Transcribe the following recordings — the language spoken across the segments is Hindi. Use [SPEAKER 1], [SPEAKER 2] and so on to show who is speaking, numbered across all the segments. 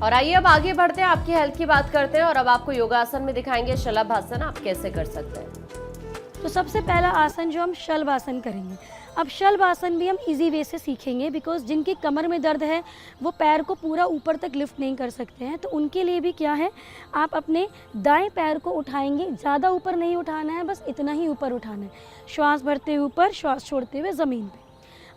[SPEAKER 1] और आइए अब आगे बढ़ते हैं, आपकी हेल्थ की बात करते हैं और अब आपको योगासन में दिखाएंगे शलभासन आप कैसे कर सकते हैं।
[SPEAKER 2] तो सबसे पहला आसन जो हम शलभासन करेंगे। अब शलभासन भी हम इजी वे से सीखेंगे, बिकॉज जिनकी कमर में दर्द है वो पैर को पूरा ऊपर तक लिफ्ट नहीं कर सकते हैं, तो उनके लिए भी क्या है, आप अपने दाएं पैर को उठाएंगे, ज़्यादा ऊपर नहीं उठाना है, बस इतना ही ऊपर उठाना है। श्वास भरते हुए ऊपर, श्वास छोड़ते हुए ज़मीन पे।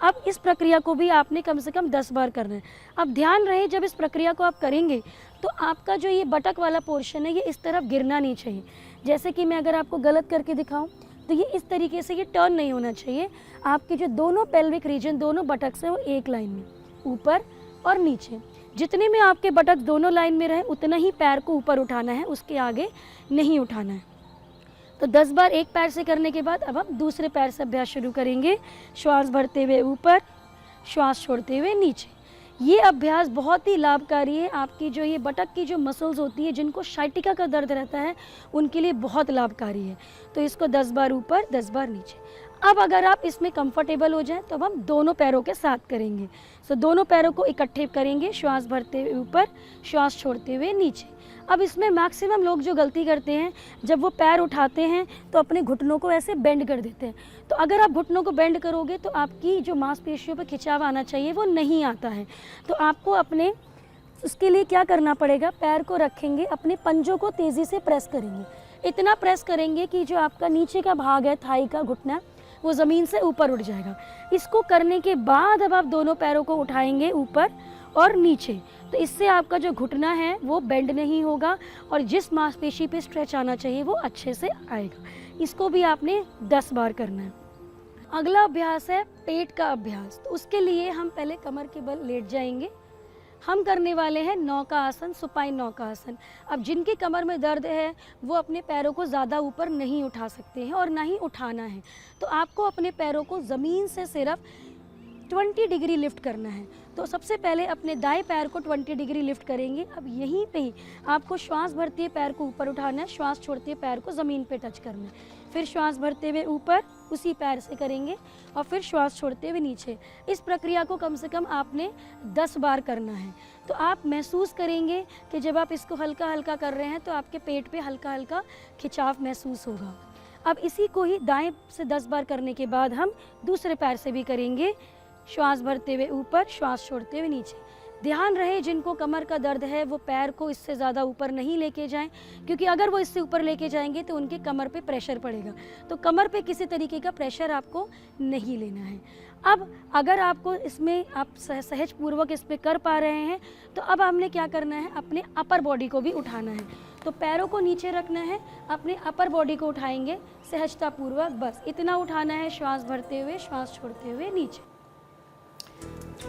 [SPEAKER 2] अब इस प्रक्रिया को भी आपने कम से कम 10 बार करना है। अब ध्यान रहे, जब इस प्रक्रिया को आप करेंगे तो आपका जो ये बटक वाला पोर्शन है ये इस तरफ गिरना नहीं चाहिए। जैसे कि मैं अगर आपको गलत करके दिखाऊं तो ये इस तरीके से ये टर्न नहीं होना चाहिए। आपके जो दोनों पेल्विक रीजन, दोनों बटक से वो एक लाइन में, ऊपर और नीचे। जितने में आपके बटक दोनों लाइन में रहे उतना ही पैर को ऊपर उठाना है, उसके आगे नहीं उठाना है। तो 10 बार एक पैर से करने के बाद अब हम दूसरे पैर से अभ्यास शुरू करेंगे। श्वास भरते हुए ऊपर, श्वास छोड़ते हुए नीचे। ये अभ्यास बहुत ही लाभकारी है। आपकी जो ये बटक की जो मसल्स होती है, जिनको साइटिका का दर्द रहता है, उनके लिए बहुत लाभकारी है। तो इसको 10 बार ऊपर, 10 बार नीचे। अब अगर आप इसमें कंफर्टेबल हो जाएं तो अब हम दोनों पैरों के साथ करेंगे। सो दोनों पैरों को इकट्ठे करेंगे, श्वास भरते हुए ऊपर, श्वास छोड़ते हुए नीचे। अब इसमें मैक्सिमम लोग जो गलती करते हैं, जब वो पैर उठाते हैं तो अपने घुटनों को ऐसे बेंड कर देते हैं। तो अगर आप घुटनों को बेंड करोगे तो आपकी जो मांसपेशियों पर खिंचाव आना चाहिए वो नहीं आता है। तो आपको अपने उसके लिए क्या करना पड़ेगा, पैर को रखेंगे, अपने पंजों को तेज़ी से प्रेस करेंगे। इतना प्रेस करेंगे कि जो आपका नीचे का भाग है, थाई का घुटना, वो ज़मीन से ऊपर उठ जाएगा। इसको करने के बाद अब आप दोनों पैरों को उठाएंगे ऊपर और नीचे। तो इससे आपका जो घुटना है वो बेंड नहीं होगा और जिस मांसपेशी पे स्ट्रेच आना चाहिए वो अच्छे से आएगा। इसको भी आपने 10 बार करना है। अगला अभ्यास है पेट का अभ्यास। तो उसके लिए हम पहले कमर के बल लेट जाएंगे। हम करने वाले हैं नौका आसन, सुपाइन नौका आसन। अब जिनकी कमर में दर्द है वो अपने पैरों को ज़्यादा ऊपर नहीं उठा सकते हैं और ना ही उठाना है। तो आपको अपने पैरों को ज़मीन से सिर्फ 20 डिग्री लिफ्ट करना है। तो सबसे पहले अपने दाएं पैर को 20 डिग्री लिफ्ट करेंगे। अब यहीं पे ही आपको श्वास भरते हुए पैर को ऊपर उठाना है, श्वास छोड़ते हुए पैर को ज़मीन पे टच करना है। फिर श्वास भरते हुए ऊपर उसी पैर से करेंगे और फिर श्वास छोड़ते हुए नीचे। इस प्रक्रिया को कम से कम आपने 10 बार करना है। तो आप महसूस करेंगे कि जब आप इसको हल्का हल्का कर रहे हैं तो आपके पेट पे हल्का हल्का खिंचाव महसूस होगा। अब इसी को ही दाएं से 10 बार करने के बाद हम दूसरे पैर से भी करेंगे। श्वास भरते हुए ऊपर, श्वास छोड़ते हुए नीचे। ध्यान रहे, जिनको कमर का दर्द है वो पैर को इससे ज़्यादा ऊपर नहीं लेके जाएं, क्योंकि अगर वो इससे ऊपर लेके जाएंगे तो उनके कमर पे प्रेशर पड़ेगा। तो कमर पे किसी तरीके का प्रेशर आपको नहीं लेना है। अब अगर आपको इसमें आप सहज पूर्वक इस पर कर पा रहे हैं तो अब हमने क्या करना है, अपने अपर बॉडी को भी उठाना है। तो पैरों को नीचे रखना है, अपने अपर बॉडी को उठाएंगे सहजता पूर्वक, बस इतना उठाना है। श्वास भरते हुए, श्वास छोड़ते हुए नीचे।